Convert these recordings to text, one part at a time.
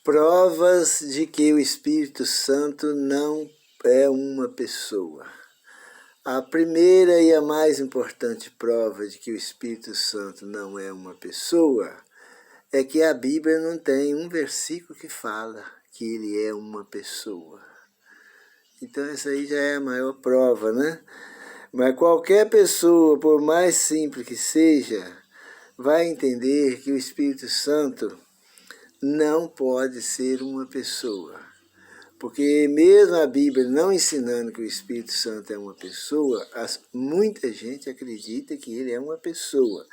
Provas de que o Espírito Santo não é uma pessoa. A primeira e a mais importante prova de que o Espírito Santo não é uma pessoa é que a Bíblia não tem um versículo que fala que ele é uma pessoa. Então essa aí já é a maior prova, né? Mas qualquer pessoa, por mais simples que seja, vai entender que o Espírito Santo não pode ser uma pessoa. Porque mesmo a Bíblia não ensinando que o Espírito Santo é uma pessoa, muita gente acredita que ele é uma pessoa.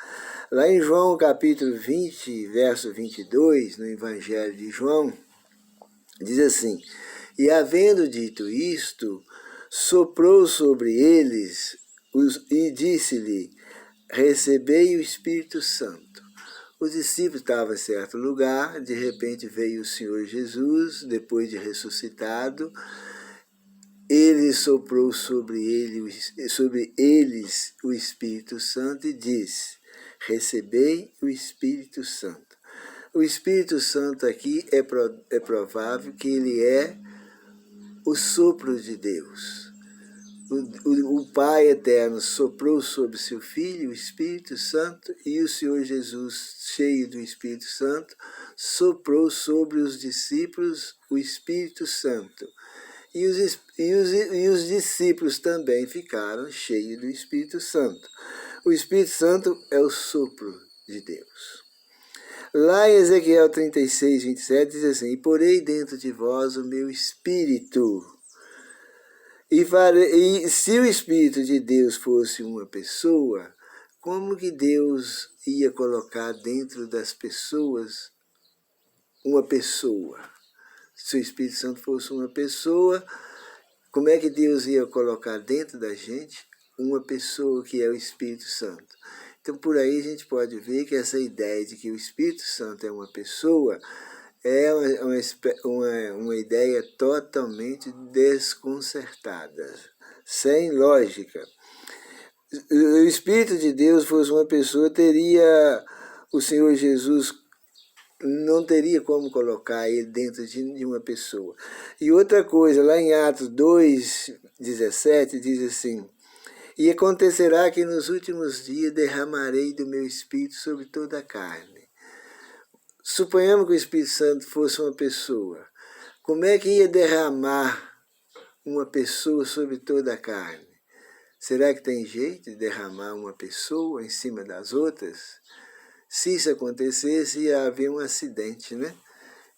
Lá em João capítulo 20, verso 22, no Evangelho de João, diz assim: E havendo dito isto, soprou sobre eles e disse-lhe: Recebei o Espírito Santo. Os discípulos estavam em certo lugar, de repente veio o Senhor Jesus, depois de ressuscitado, ele soprou sobre eles o Espírito Santo e disse: Recebei o Espírito Santo. O Espírito Santo aqui é provável que ele é o sopro de Deus. O Pai Eterno soprou sobre seu Filho o Espírito Santo e o Senhor Jesus, cheio do Espírito Santo, soprou sobre os discípulos o Espírito Santo. E os discípulos também ficaram cheios do Espírito Santo. O Espírito Santo é o sopro de Deus. Lá em Ezequiel 36, 27, diz assim: E porei dentro de vós o meu Espírito. E se o Espírito de Deus fosse uma pessoa, como que Deus ia colocar dentro das pessoas uma pessoa? Se o Espírito Santo fosse uma pessoa, como é que Deus ia colocar dentro da gente uma pessoa que é o Espírito Santo? Então, por aí a gente pode ver que essa ideia de que o Espírito Santo é uma pessoa é uma ideia totalmente desconcertada, sem lógica. O Espírito de Deus fosse uma pessoa, teria o Senhor Jesus, não teria como colocar ele dentro de uma pessoa. E outra coisa, lá em Atos 2, 17, diz assim: E acontecerá que nos últimos dias derramarei do meu Espírito sobre toda a carne. Suponhamos que o Espírito Santo fosse uma pessoa. Como é que ia derramar uma pessoa sobre toda a carne? Será que tem jeito de derramar uma pessoa em cima das outras? Se isso acontecesse, ia haver um acidente, né?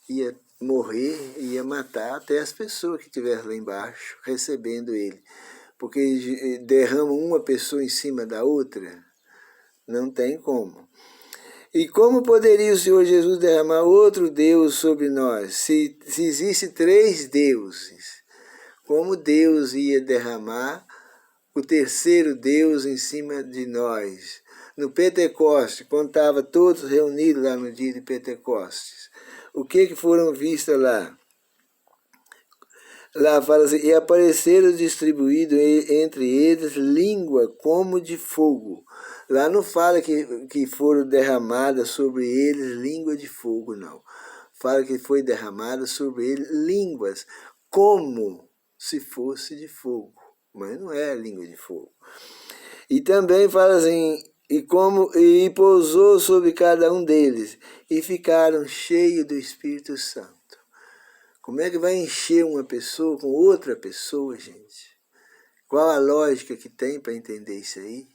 Ia morrer, ia matar até as pessoas que estiverem lá embaixo, recebendo ele. Porque derrama uma pessoa em cima da outra, não tem como. E como poderia o Senhor Jesus derramar outro Deus sobre nós? Se existe 3 deuses, como Deus ia derramar o terceiro Deus em cima de nós? No Pentecostes, quando estavam todos reunidos lá no dia de Pentecostes, o que foram vistas lá? Lá fala assim: E apareceram distribuídos entre eles língua como de fogo. Lá não fala que foram derramadas sobre eles língua de fogo, não. Fala que foi derramada sobre eles línguas como se fosse de fogo, mas não é língua de fogo. E também fala assim: e pousou sobre cada um deles, e ficaram cheios do Espírito Santo. Como é que vai encher uma pessoa com outra pessoa, gente? Qual a lógica que tem para entender isso aí?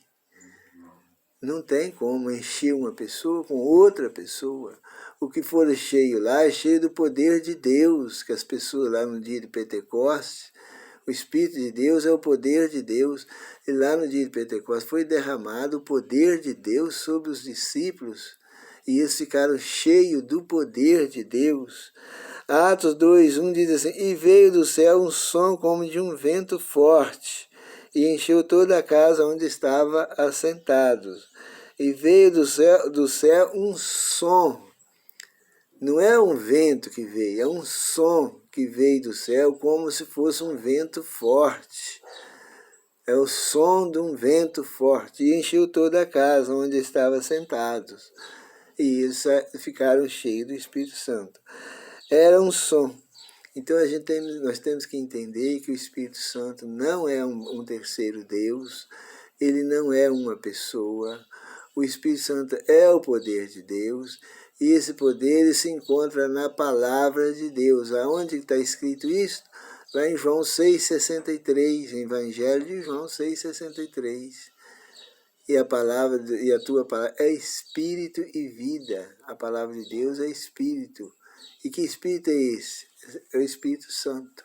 Não tem como encher uma pessoa com outra pessoa. O que for cheio lá é cheio do poder de Deus, que as pessoas lá no dia de Pentecostes, o Espírito de Deus é o poder de Deus. E lá no dia de Pentecostes foi derramado o poder de Deus sobre os discípulos. E eles ficaram cheios do poder de Deus. Atos 2:1 diz assim: E veio do céu um som como de um vento forte, e encheu toda a casa onde estava assentados. E veio do céu um som. Não é um vento que veio, é um som que veio do céu como se fosse um vento forte. É o som de um vento forte. E encheu toda a casa onde estavam sentados. E eles ficaram cheios do Espírito Santo. era um som. Então nós temos que entender que o Espírito Santo não é um terceiro Deus, ele não é uma pessoa. O Espírito Santo é o poder de Deus, e esse poder ele se encontra na palavra de Deus. Aonde está escrito isso? Lá em João 6,63, Evangelho de João 6,63. E a tua palavra é espírito e vida. A palavra de Deus é espírito. E que espírito é esse? É o Espírito Santo.